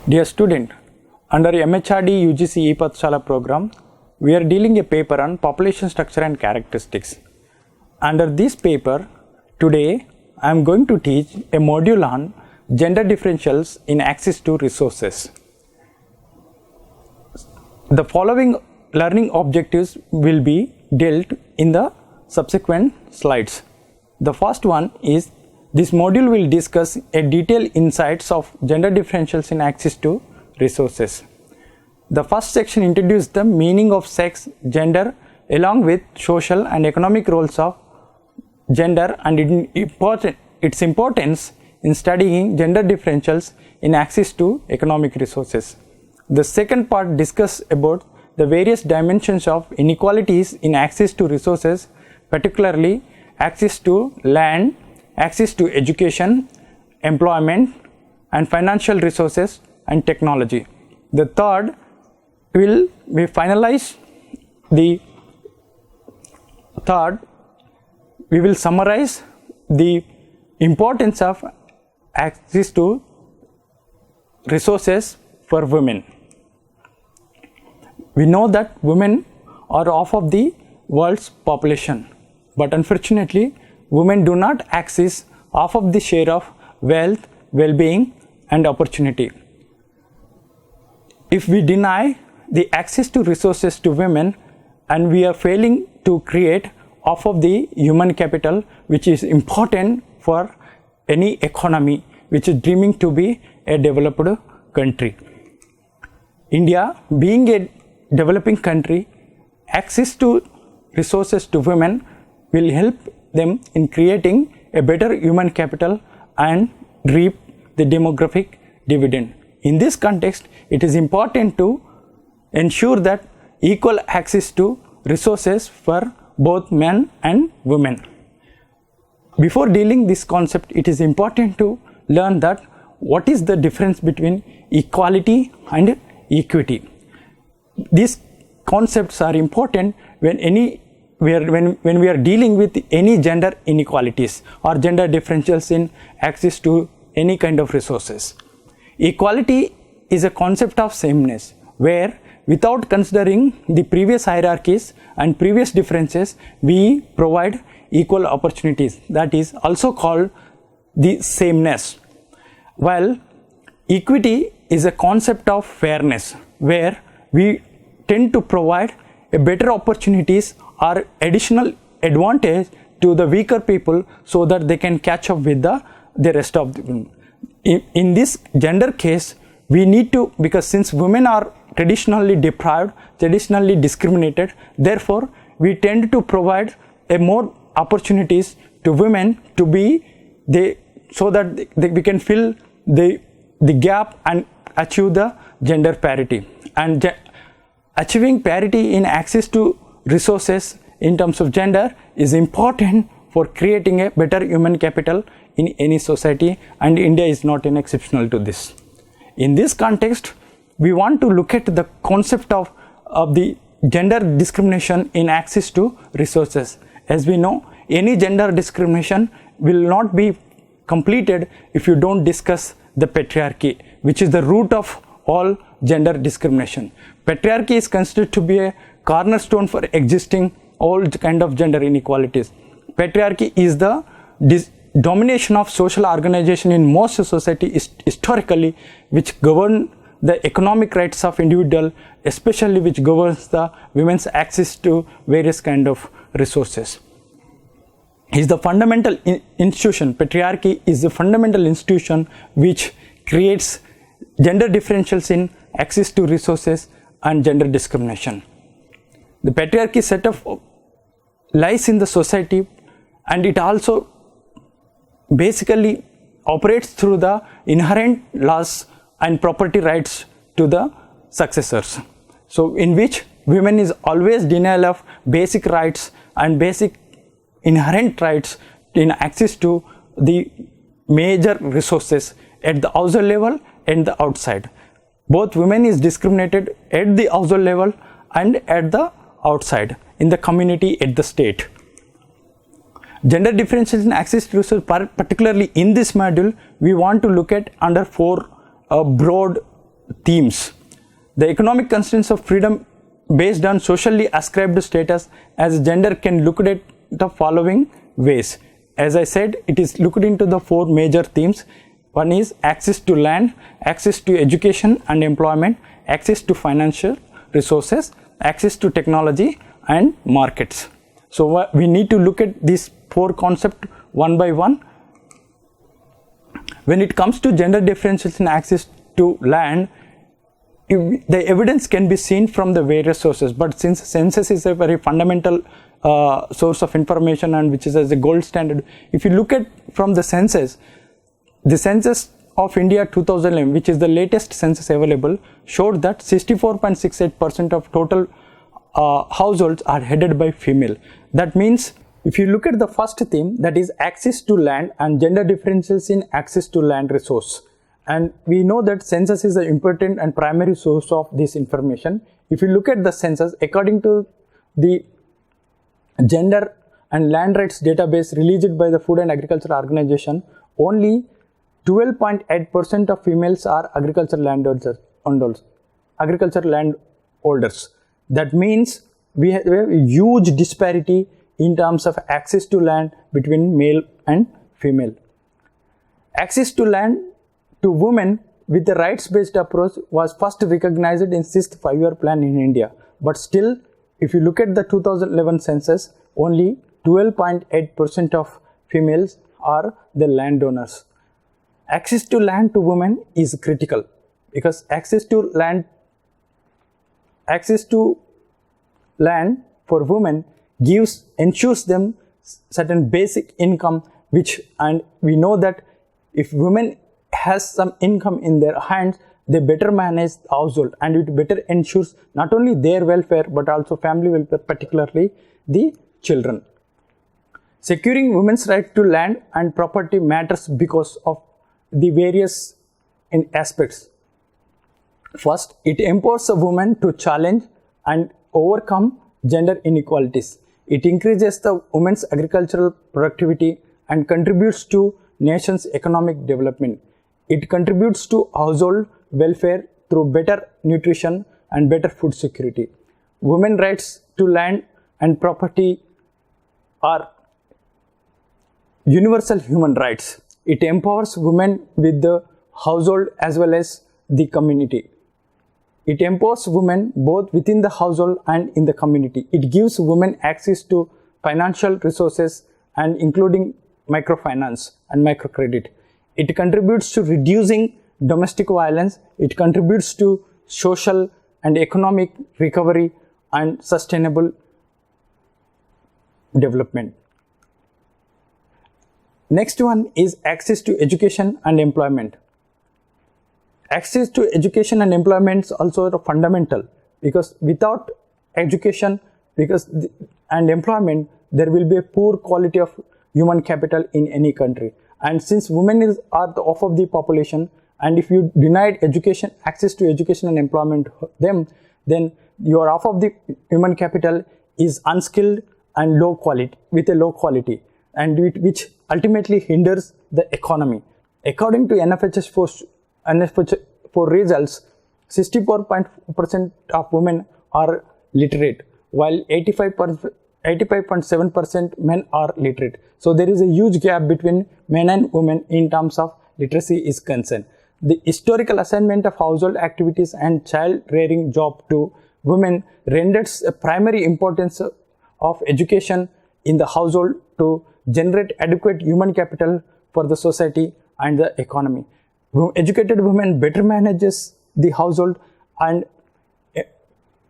Dear student, under MHRD UGC E-Pathshala program, we are dealing a paper on population structure and characteristics. Under this paper, today I am going to teach a module on gender differentials in access to resources. The following learning objectives will be dealt in the subsequent slides. The first one is this module will discuss a detailed insights of gender differentials in access to resources. The first section introduces the meaning of sex, gender, along with social and economic roles of gender and its importance in studying gender differentials in access to economic resources. The second part discusses about the various dimensions of inequalities in access to resources, particularly access to land, access to education, employment, and financial resources and technology. The third will be finalize the third. We will summarize the importance of access to resources for women. We know that women are half of the world's population, but unfortunately, women do not access half of the share of wealth, well-being, and opportunity. If we deny the access to resources to women, and we are failing to create half of the human capital, which is important for any economy which is dreaming to be a developed country. India, being a developing country, access to resources to women will help them in creating a better human capital and reap the demographic dividend. In this context, it is important to ensure that equal access to resources for both men and women. Before dealing this concept, it is important to learn that what is the difference between equality and equity. These concepts are important when we are dealing with any gender inequalities or gender differentials in access to any kind of resources. Equality is a concept of sameness where, without considering the previous hierarchies and previous differences, we provide equal opportunities. That is also called the sameness. While equity is a concept of fairness where we tend to provide a better opportunities or additional advantage to the weaker people so that they can catch up with the rest of the. In this gender case, we need to, because since women are traditionally deprived, traditionally discriminated, therefore we tend to provide a more opportunities to women to be so that we can fill the gap and achieve the gender parity. And achieving parity in access to resources in terms of gender is important for creating a better human capital in any society, and India is not an exceptional to this. In this context, we want to look at the concept of the gender discrimination in access to resources. As we know, any gender discrimination will not be completed if you don't discuss the patriarchy, which is the root of all gender discrimination. Patriarchy is considered to be a cornerstone for existing all kind of gender inequalities. Patriarchy is the domination of social organization in most society historically, which govern the economic rights of individual, especially which governs the women's access to various kind of resources. Is the fundamental institution. Patriarchy is the fundamental institution which creates gender differentials in access to resources and gender discrimination. The patriarchy setup lies in the society, and it also basically operates through the inherent laws and property rights to the successors. So in which women is always denial of basic rights and basic inherent rights in access to the major resources at the household level and the outside. Both women is discriminated at the household level and at the outside, in the community, at the state. Gender differentials in access to resources, particularly in this module, we want to look at under four broad themes. The economic constraints of freedom based on socially ascribed status as gender can look at the following ways. As I said, it is looked into the four major themes. One is access to land, access to education and employment, access to financial resources, access to technology and markets. So we need to look at these four concepts one by one. When it comes to gender differentials in access to land, the evidence can be seen from the various sources, but since census is a very fundamental source of information and which is as a gold standard, if you look at from the census of India 2011, which is the latest census available, showed that 64.68% of total households are headed by female. That means if you look at the first theme, that is access to land and gender differentials in access to land resource. And we know that census is an important and primary source of this information. If you look at the census, according to the gender and land rights database released by the Food and Agriculture Organization, only 12.8% of females are agricultural landholders. That means we have a huge disparity in terms of access to land between male and female. Access to land to women with the rights-based approach was first recognized in 6th five-year plan in India. But still, if you look at the 2011 census, only 12.8% of females are the landowners. Access to land to women is critical because access to land for women ensures them certain basic income, and we know that if women has some income in their hands, they better manage the household and it better ensures not only their welfare but also family welfare, particularly the children. Securing women's right to land and property matters because of the various aspects. First, it empowers a woman to challenge and overcome gender inequalities. It increases the women's agricultural productivity and contributes to nation's economic development. It contributes to household welfare through better nutrition and better food security. Women's rights to land and property are universal human rights. It empowers women with the household as well as the community. It empowers women both within the household and in the community. It gives women access to financial resources and including microfinance and microcredit. It contributes to reducing domestic violence. It contributes to social and economic recovery and sustainable development. Next one is access to education and employment. Access to education and employment is also fundamental because without education and employment, there will be a poor quality of human capital in any country. And since women are the half of the population, and if you denied education, access to education and employment then your half of the human capital is unskilled and low quality, and which ultimately hinders the economy. According to NFHS 4 results, 64% of women are literate, while 85.7% men are literate. So there is a huge gap between men and women in terms of literacy is concerned. The historical assignment of household activities and child rearing job to women renders a primary importance of education in the household to generate adequate human capital for the society and the economy. Educated women better manages the household, and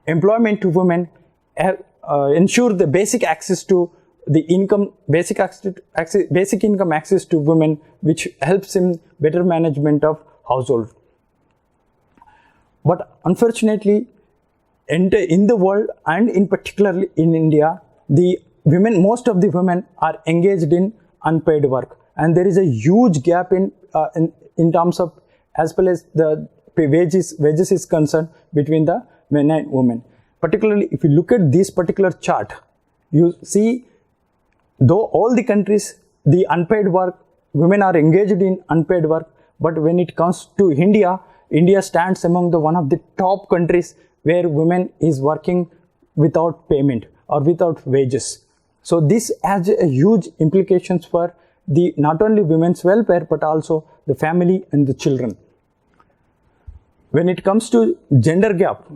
employment to women ensure the basic access to the income, basic income access to women, which helps in better management of household. But unfortunately, in the world and in particularly in India, most of the women are engaged in unpaid work, and there is a huge gap in terms of as well as the wages is concerned between the men and women. Particularly, if you look at this particular chart, you see, though all the countries, the unpaid work, women are engaged in unpaid work, but when it comes to India, India stands among the one of the top countries where women is working without payment or without wages. So this has a huge implications for the not only women's welfare but also the family and the children. When it comes to gender gap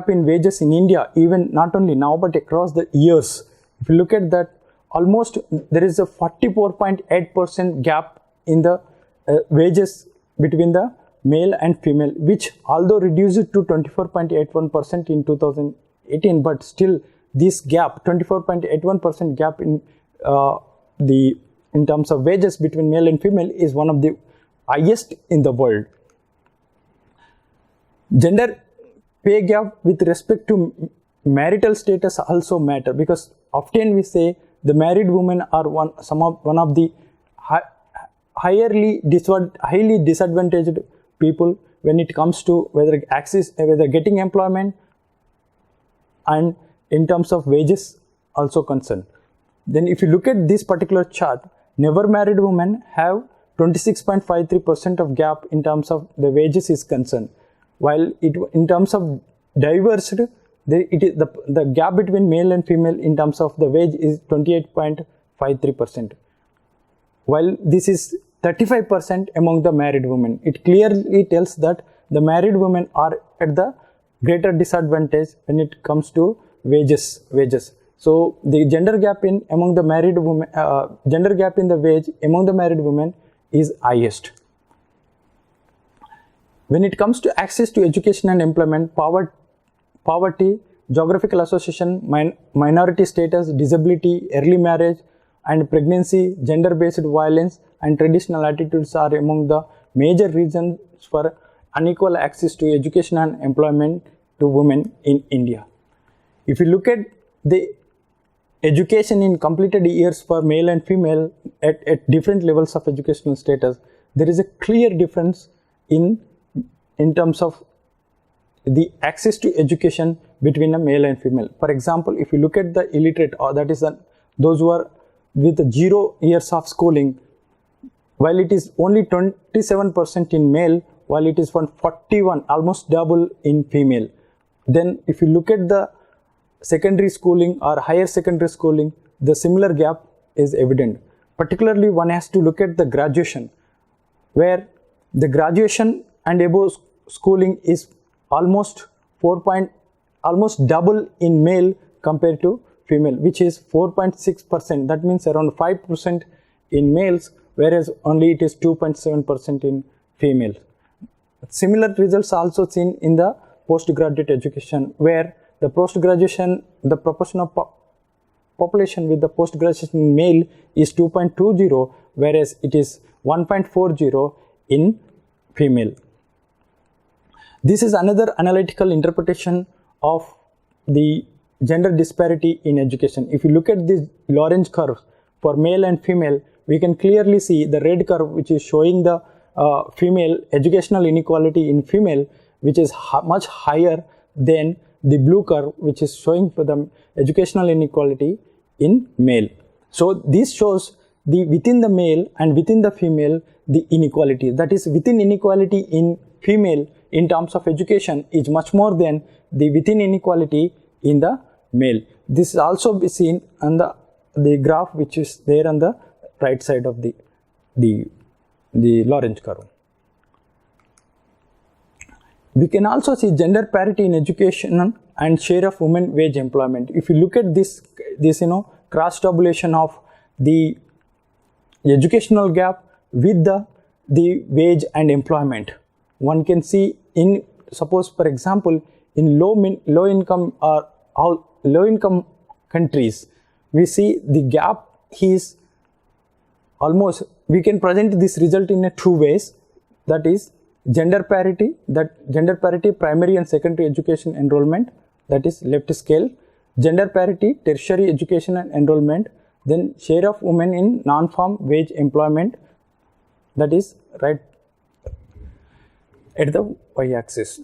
in wages in India, even not only now but across the years, if you look at that, almost there is a 44.8% gap in the wages between the male and female, which although reduced to 24.81% in 2018, but still this gap, 24.81% gap in in terms of wages between male and female, is one of the highest in the world. Gender pay gap with respect to marital status also matter, because often we say the married women are one of the highly disadvantaged people when it comes to whether getting employment and in terms of wages also concerned. Then if you look at this particular chart, never married women have 26.53% of gap in terms of the wages is concerned, while in terms of divorced, the gap between male and female in terms of the wage is 28.53%, while this is 35% among the married women. It clearly tells that the married women are at the greater disadvantage when it comes to wages. So the gender gap among the married women, gender gap in the wage among the married women is highest. When it comes to access to education and employment, poverty, geographical association, minority status, disability, early marriage and pregnancy, gender-based violence and traditional attitudes are among the major reasons for unequal access to education and employment to women in India. If you look at the education in completed years for male and female at different levels of educational status, there is a clear difference in terms of the access to education between a male and female. For example, if you look at the illiterate, or that is those who are with 0 years of schooling, while it is only 27% in male, while it is 41, almost double in female. Then if you look at the secondary schooling or higher secondary schooling, the similar gap is evident. Particularly one has to look at the graduation, where the graduation and above schooling is almost double in male compared to female, which is 4.6%. That means around 5% in males, whereas only it is 2.7% in female. Similar results also seen in the postgraduate education, where the post-graduation, the proportion of population with the post-graduation male is 2.20, whereas it is 1.40 in female. This is another analytical interpretation of the gender disparity in education. If you look at this Lorenz curve for male and female, we can clearly see the red curve, which is showing the female educational inequality in female, which is much higher than the blue curve, which is showing for the educational inequality in male. So this shows the within the male and within the female the inequality. That is, within inequality in female in terms of education is much more than the within inequality in the male. This is also be seen on the graph which is there on the right side of the Lorenz curve. We can also see gender parity in education and share of women wage employment. If you look at this cross tabulation of the educational gap with the wage and employment, one can see in, suppose for example, in low income countries, we see the gap is almost, we can present this result in two ways, that is gender parity primary and secondary education enrollment, that is left scale, gender parity tertiary education and enrollment, then share of women in non-farm wage employment, that is right at the y-axis.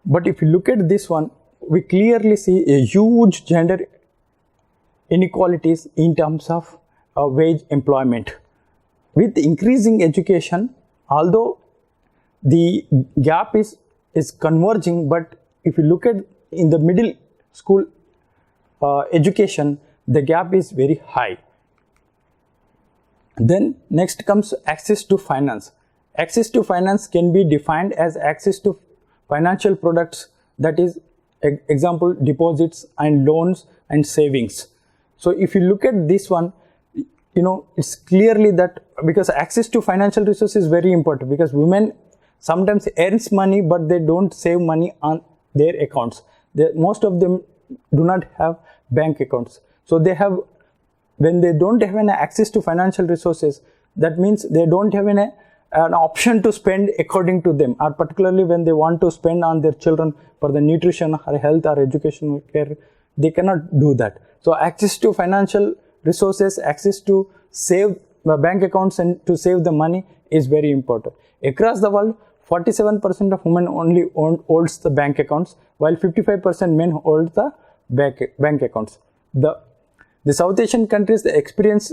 But if you look at this one, we clearly see a huge gender inequalities in terms of wage employment. With increasing education, although the gap is converging, but if you look at in the middle school education, the gap is very high. Then next comes access to finance. Access to finance can be defined as access to financial products, that is example deposits and loans and savings. So if you look at this one, it's clearly that, because access to financial resources is very important, because women sometimes earns money but they don't save money on their accounts. Most of them do not have bank accounts. So when they don't have an access to financial resources, that means they don't have an option to spend according to them, or particularly when they want to spend on their children for the nutrition or health or educational care, they cannot do that. So access to financial resources, access to save bank accounts and to save the money is very important. Across the world, 47% of women only holds the bank accounts, while 55% men hold the bank accounts. The South Asian countries experience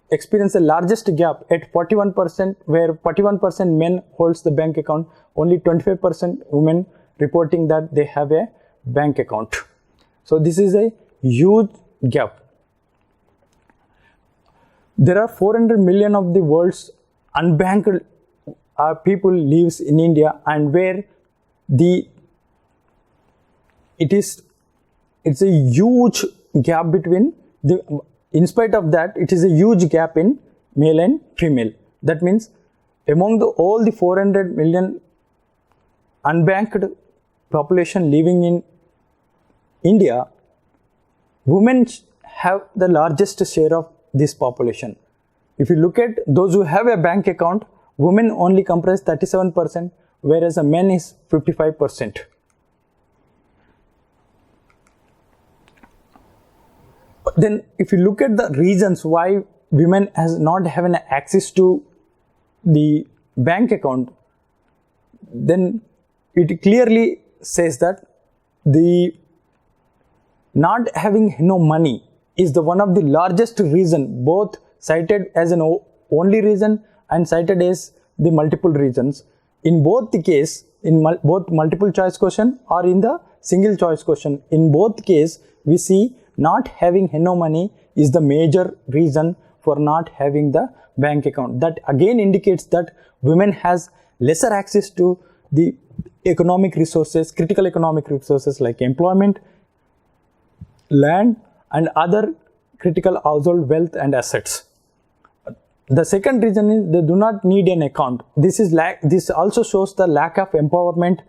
the largest gap at 41%, where 41% men holds the bank account, only 25% women reporting that they have a bank account. So this is a huge gap. There are 400 million of the world's unbanked people lives in India, and where it's a huge gap between in spite of that, it is a huge gap in male and female. That means among all the 400 million unbanked population living in India, women have the largest share of this population. If you look at those who have a bank account, women only comprise 37%, whereas a men is 55%. Then if you look at the reasons why women has not having access to the bank account, then it clearly says that the not having money is the one of the largest reason, both cited as an only reason and cited as the multiple reasons. In both the case, in both multiple choice question or in the single choice question, in both case we see not having money is the major reason for not having the bank account. That again indicates that women has lesser access to the economic resources, critical economic resources like employment, land and other critical household wealth and assets. The second reason is they do not need an account. This also shows the lack of empowerment,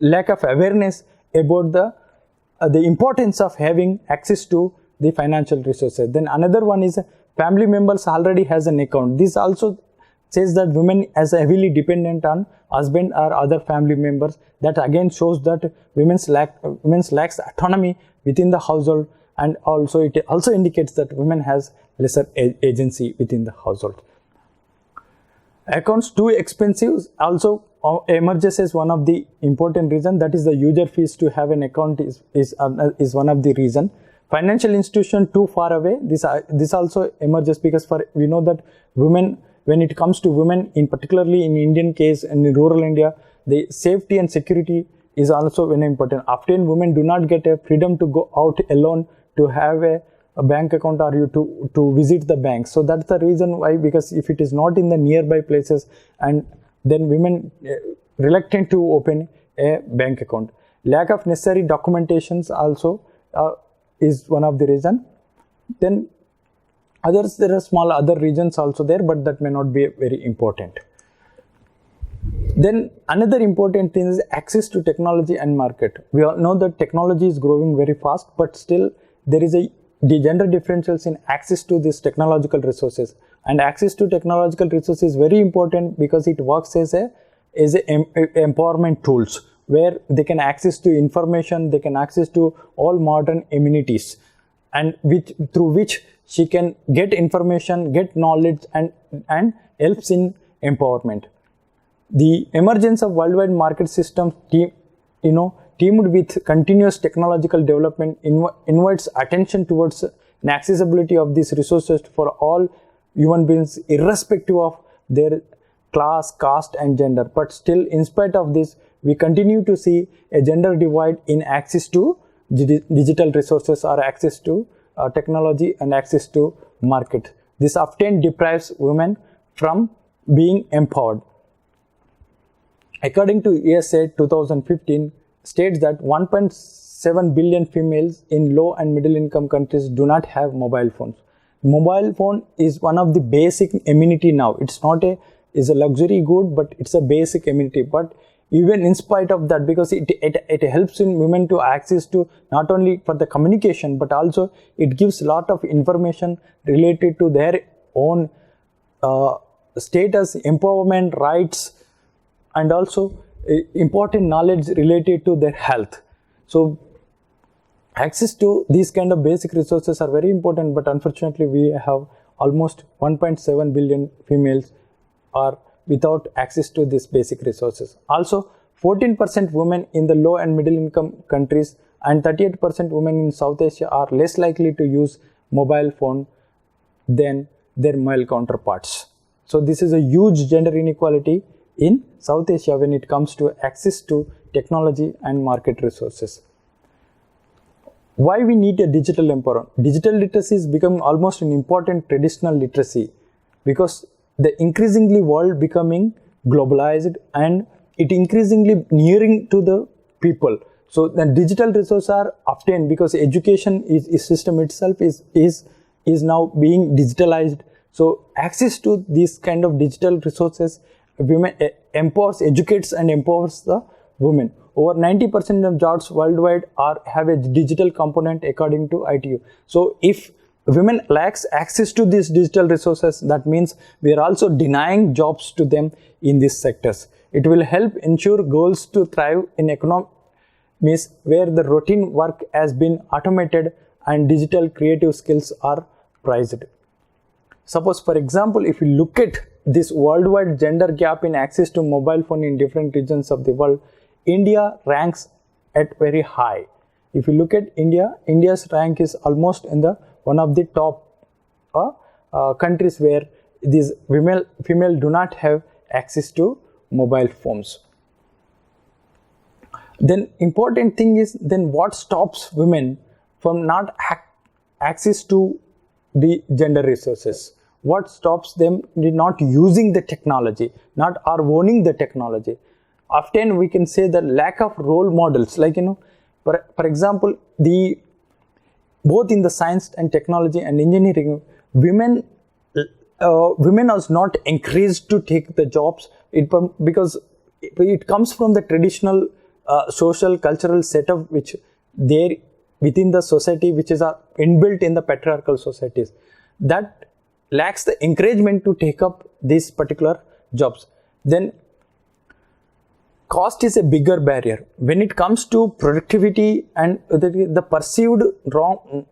lack of awareness about the importance of having access to the financial resources. Then another one is family members already has an account. This also says that women as heavily dependent on husband or other family members. That again shows that women's lacks autonomy within the household, and also it also indicates that women has lesser agency within the household. Accounts too expensive also emerges as one of the important reason. That is the user fees to have an account is one of the reason. Financial institution too far away. This also emerges because we know that women, when it comes to women, in particularly in Indian case and in rural India, the safety and security is also very important. Often women do not get a freedom to go out alone to have a bank account or to visit the bank. So that's the reason why, because if it is not in the nearby places, and then women reluctant to open a bank account. Lack of necessary documentations also is one of the reason. Then there are small other reasons also there, but that may not be very important. Then another important thing is access to technology and market. We all know that technology is growing very fast, but still there is the gender differentials in access to these technological resources. And access to technological resources is very important because it works as a empowerment tools, where they can access to information, they can access to all modern amenities, and through which she can get information, get knowledge, and helps in empowerment. The emergence of worldwide market systems teamed with continuous technological development invites attention towards an accessibility of these resources for all human beings, irrespective of their class, caste and gender. But still, in spite of this, we continue to see a gender divide in access to digital resources or access to technology and access to market. This often deprives women from being empowered. According to USAID 2015 states that 1.7 billion females in low and middle income countries do not have mobile phones. Mobile phone is one of the basic amenity now. It's not a luxury good, but it's a basic amenity. But even in spite of that, because it helps in women to access to not only for the communication, but also it gives a lot of information related to their own status, empowerment, rights, and also important knowledge related to their health. So access to these kind of basic resources are very important, but unfortunately we have almost 1.7 billion females are without access to these basic resources. Also, 14% women in the low and middle income countries and 38% women in South Asia are less likely to use mobile phone than their male counterparts. So this is a huge gender inequality in South Asia when it comes to access to technology and market resources. Why we need a digital empowerment? Digital literacy is becoming almost an important traditional literacy because the increasingly world becoming globalized and it increasingly nearing to the people. So the digital resources are obtained because education system itself is now being digitalized. So access to these kind of digital resources women empowers, educates and empowers the women. Over 90% of jobs worldwide have a digital component according to ITU. So if women lacks access to these digital resources, that means we are also denying jobs to them in these sectors. It will help ensure girls to thrive in economies where the routine work has been automated and digital creative skills are prized. Suppose, for example, if you look at this worldwide gender gap in access to mobile phone in different regions of the world, India ranks at very high. If you look at India, India's rank is almost in the one of the top countries where these female do not have access to mobile phones. Then important thing is then what stops women from not access to the gender resources? What stops them not using the technology, not or owning the technology? Often we can say the lack of role models, like for example, both in the science and technology and engineering, women are not encouraged to take the jobs because it comes from the traditional social cultural setup which there within the society, which is inbuilt in the patriarchal societies, that lacks the encouragement to take up these particular jobs. Then cost is a bigger barrier. When it comes to productivity and the perceived wrong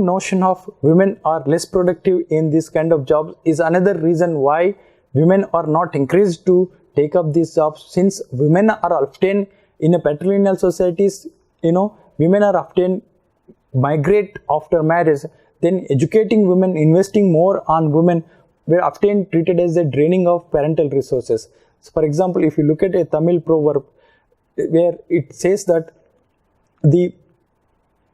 notion of women are less productive in this kind of jobs is another reason why women are not encouraged to take up these jobs, since women are often in a patrilineal societies, women are often migrate after marriage. Then educating women, investing more on women were often treated as a draining of parental resources. So for example, if you look at a Tamil proverb where it says that the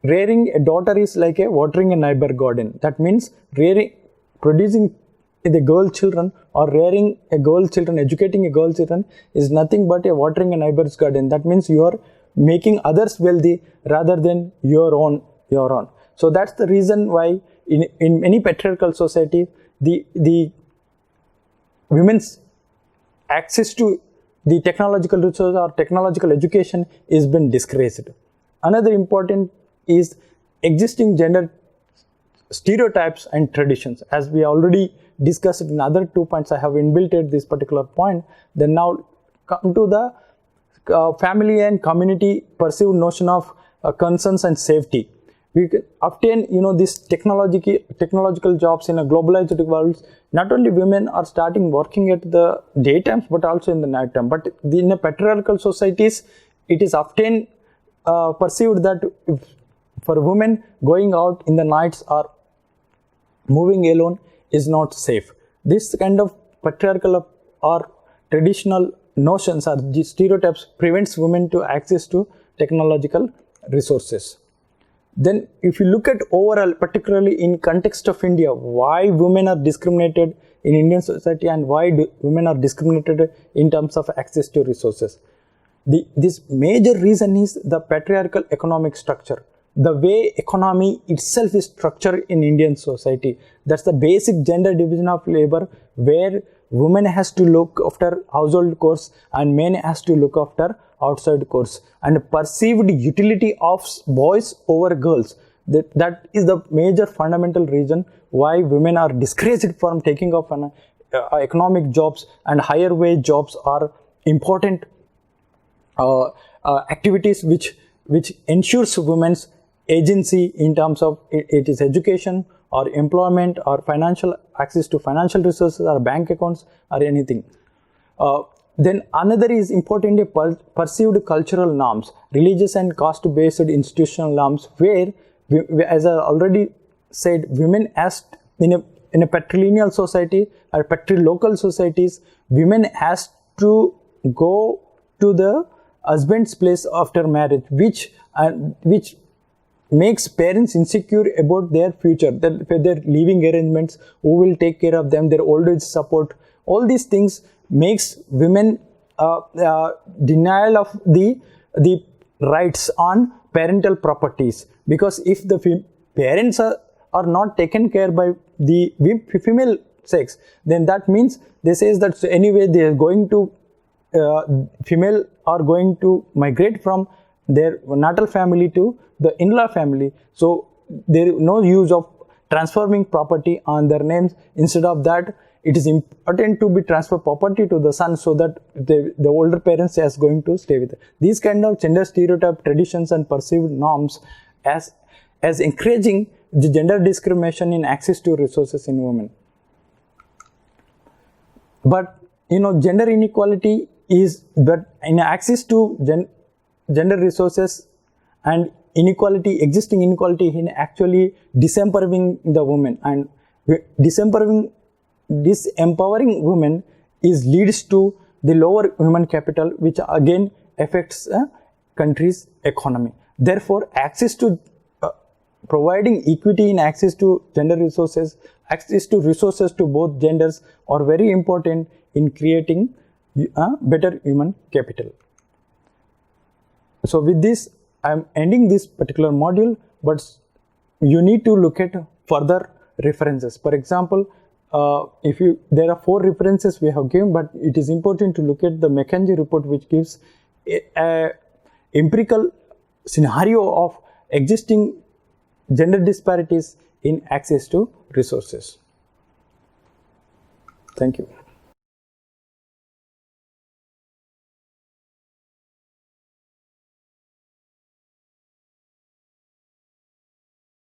rearing a daughter is like a watering a neighbor garden. That means producing the girl children or rearing a girl children, educating a girl children is nothing but a watering a neighbor's garden. That means you are making others wealthy rather than your own. So that's the reason why in many patriarchal society, the women's access to the technological resources or technological education is been discouraged. Another important is existing gender stereotypes and traditions. As we already discussed in other 2 points, I have inbuilt at this particular point. Then now come to the family and community perceived notion of concerns and safety. We can often, these technological jobs in a globalized world, not only women are starting working at the daytime, but also in the nighttime. But in a patriarchal societies, it is often perceived that for women going out in the nights or moving alone is not safe. This kind of patriarchal or traditional notions or the stereotypes prevents women to access to technological resources. Then if you look at overall, particularly in context of India, why women are discriminated in Indian society and why women are discriminated in terms of access to resources. This major reason is the patriarchal economic structure. The way economy itself is structured in Indian society. That's the basic gender division of labor, where women has to look after household chores and men has to look after outside chores, and perceived utility of boys over girls. That is the major fundamental reason why women are discouraged from taking up economic jobs, and higher wage jobs are important activities which ensures women's agency in terms of it is education or employment or financial access to financial resources or bank accounts or anything. Then another is importantly perceived cultural norms, religious and caste-based institutional norms, where, as I already said, women as in a patrilineal society or patrilocal societies, women has to go to the husband's place after marriage, which makes parents insecure about their future, their living arrangements, who will take care of them, their old age support. All these things makes women denial of the rights on parental properties, because if the parents are not taken care by the female sex, then that means they says that anyway they are going to female are going to migrate from their natal family to the in-law family, so there is no use of transferring property on their names. Instead of that, it is important to be transfer property to the son, so that the older parents is going to stay with it. These kind of gender stereotype traditions and perceived norms as encouraging the gender discrimination in access to resources in women. But gender inequality is that in access to gender resources and existing inequality in actually disempowering the women, and disempowering women leads to the lower human capital, which again affects a country's economy. Therefore, access to providing equity in access to gender resources, access to resources to both genders are very important in creating better human capital. So with this, I am ending this particular module, but you need to look at further references. For example, there are 4 references we have given, but it is important to look at the McKenzie report, which gives a empirical scenario of existing gender disparities in access to resources. Thank you.